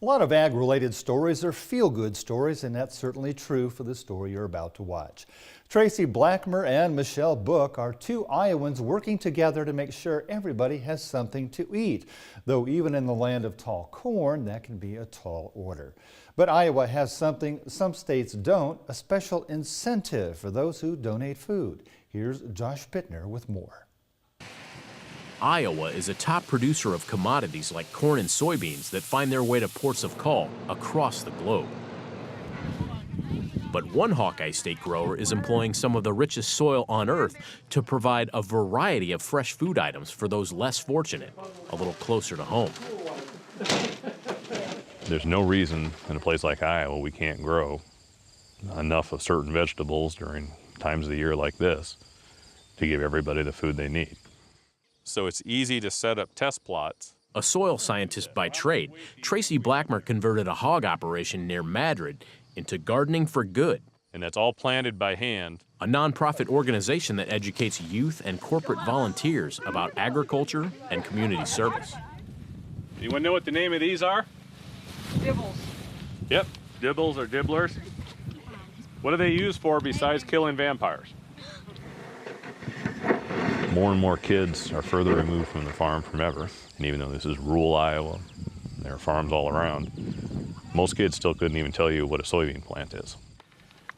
A lot of ag-related stories are feel-good stories, and that's certainly true for the story you're about to watch. Tracy Blackmer and Michelle Book are two Iowans working together to make sure everybody has something to eat. Though even in the land of tall corn, that can be a tall order. But Iowa has something some states don't, a special incentive for those who donate food. Here's Josh Pittner with more. Iowa is a top producer of commodities like corn and soybeans that find their way to ports of call across the globe. But one Hawkeye State grower is employing some of the richest soil on earth to provide a variety of fresh food items for those less fortunate, a little closer to home. There's no reason in a place like Iowa we can't grow enough of certain vegetables during times of the year like this to give everybody the food they need. So it's easy to set up test plots. A soil scientist by trade, Tracy Blackmer converted a hog operation near Madrid into Gardening for Good. And that's all planted by hand. A nonprofit organization that educates youth and corporate volunteers about agriculture and community service. Anyone know what the name of these are? Dibbles. Yep, dibbles or dibblers. What are they used for besides killing vampires? More and more kids are further removed from the farm from ever. And even though this is rural Iowa, there are farms all around, most kids still couldn't even tell you what a soybean plant is.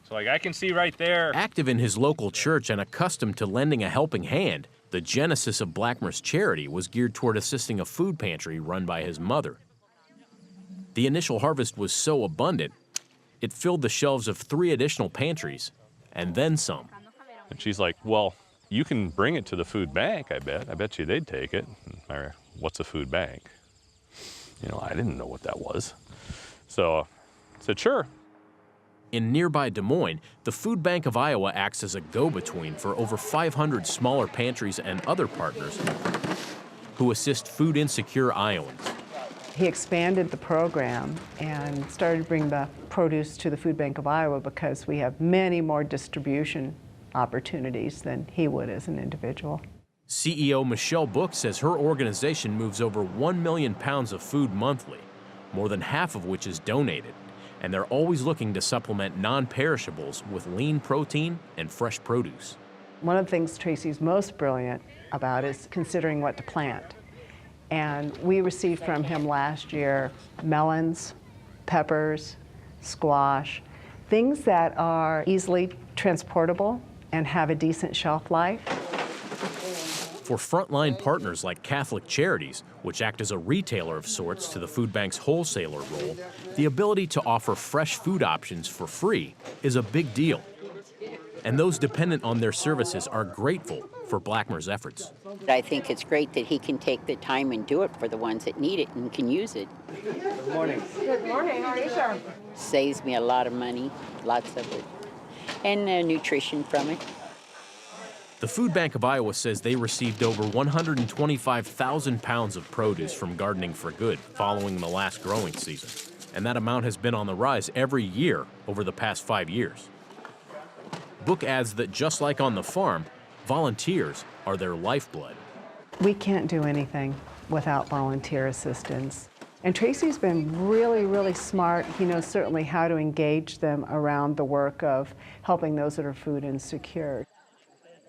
So like I can see right there. Active in his local church and accustomed to lending a helping hand, the genesis of Blackmer's charity was geared toward assisting a food pantry run by his mother. The initial harvest was so abundant, it filled the shelves of 3 additional pantries, and then some. And she's like, well, you can bring it to the food bank, I bet. I bet you they'd take it. Or, what's a food bank? You know, I didn't know what that was. So I said, sure. In nearby Des Moines, the Food Bank of Iowa acts as a go-between for over 500 smaller pantries and other partners who assist food-insecure Iowans. He expanded the program and started bringing the produce to the Food Bank of Iowa because we have many more distribution opportunities than he would as an individual. CEO Michelle Book says her organization moves over 1 million pounds of food monthly, more than half of which is donated, and they're always looking to supplement non-perishables with lean protein and fresh produce. One of the things Tracy's most brilliant about is considering what to plant. And we received from him last year melons, peppers, squash, things that are easily transportable and have a decent shelf life. For frontline partners like Catholic Charities, which act as a retailer of sorts to the food bank's wholesaler role, the ability to offer fresh food options for free is a big deal. And those dependent on their services are grateful for Blackmer's efforts. I think it's great that he can take the time and do it for the ones that need it and can use it. Good morning. Good morning. How are you, sir? Saves me a lot of money, lots of it, and nutrition from it. The Food Bank of Iowa says they received over 125,000 pounds of produce from Gardening for Good following the last growing season. And that amount has been on the rise every year over the past 5 years. Book adds that just like on the farm, volunteers are their lifeblood. We can't do anything without volunteer assistance. And Tracy's been really, really smart. He knows certainly how to engage them around the work of helping those that are food insecure.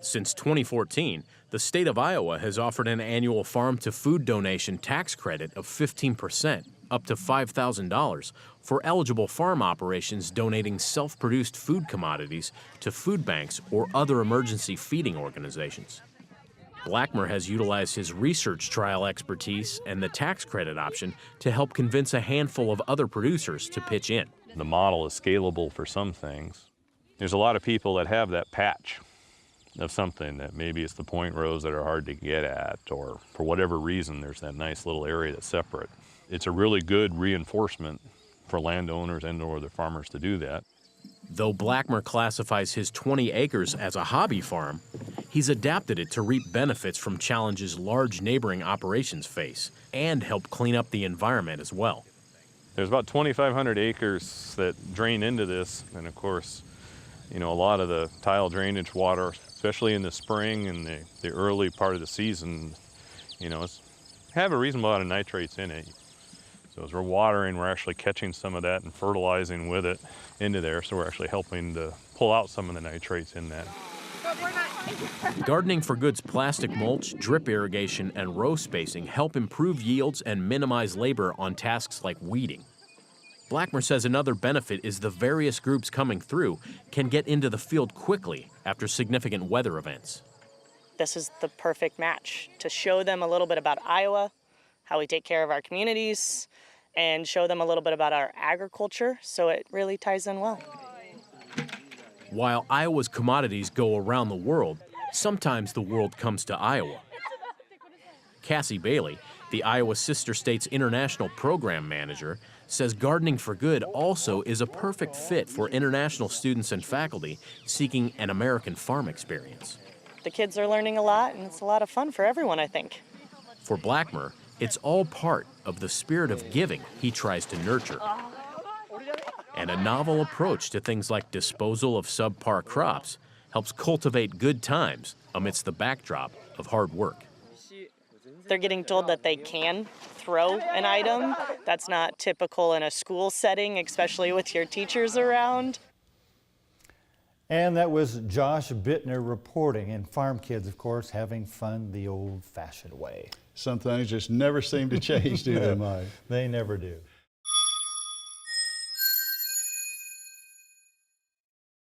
Since 2014, the state of Iowa has offered an annual farm-to-food donation tax credit of 15%, up to $5,000, for eligible farm operations donating self-produced food commodities to food banks or other emergency feeding organizations. Blackmer has utilized his research trial expertise and the tax credit option to help convince a handful of other producers to pitch in. The model is scalable for some things. There's a lot of people that have that patch of something that maybe it's the point rows that are hard to get at, or for whatever reason there's that nice little area that's separate. It's a really good reinforcement for landowners and or the farmers to do that. Though Blackmer classifies his 20 acres as a hobby farm, he's adapted it to reap benefits from challenges large neighboring operations face and help clean up the environment as well. There's about 2,500 acres that drain into this, and of course, you know, a lot of the tile drainage water, especially in the spring and the early part of the season, you know, have a reasonable amount of nitrates in it. So as we're watering, we're actually catching some of that and fertilizing with it into there. So we're actually helping to pull out some of the nitrates in that. Gardening for Good's plastic mulch, drip irrigation, and row spacing help improve yields and minimize labor on tasks like weeding. Blackmer says another benefit is the various groups coming through can get into the field quickly after significant weather events. This is the perfect match to show them a little bit about Iowa, how we take care of our communities, and show them a little bit about our agriculture, so it really ties in well. While Iowa's commodities go around the world, sometimes the world comes to Iowa. Cassie Bailey, the Iowa Sister State's International Program Manager, says Gardening for Good also is a perfect fit for international students and faculty seeking an American farm experience. The kids are learning a lot, and it's a lot of fun for everyone, I think. For Blackmer, it's all part of the spirit of giving he tries to nurture. And a novel approach to things like disposal of subpar crops helps cultivate good times amidst the backdrop of hard work. They're getting told that they can throw an item. That's not typical in a school setting, especially with your teachers around. And that was Josh Bittner reporting, and farm kids, of course, having fun the old-fashioned way. Some things just never seem to change, do they, Mike? They never do.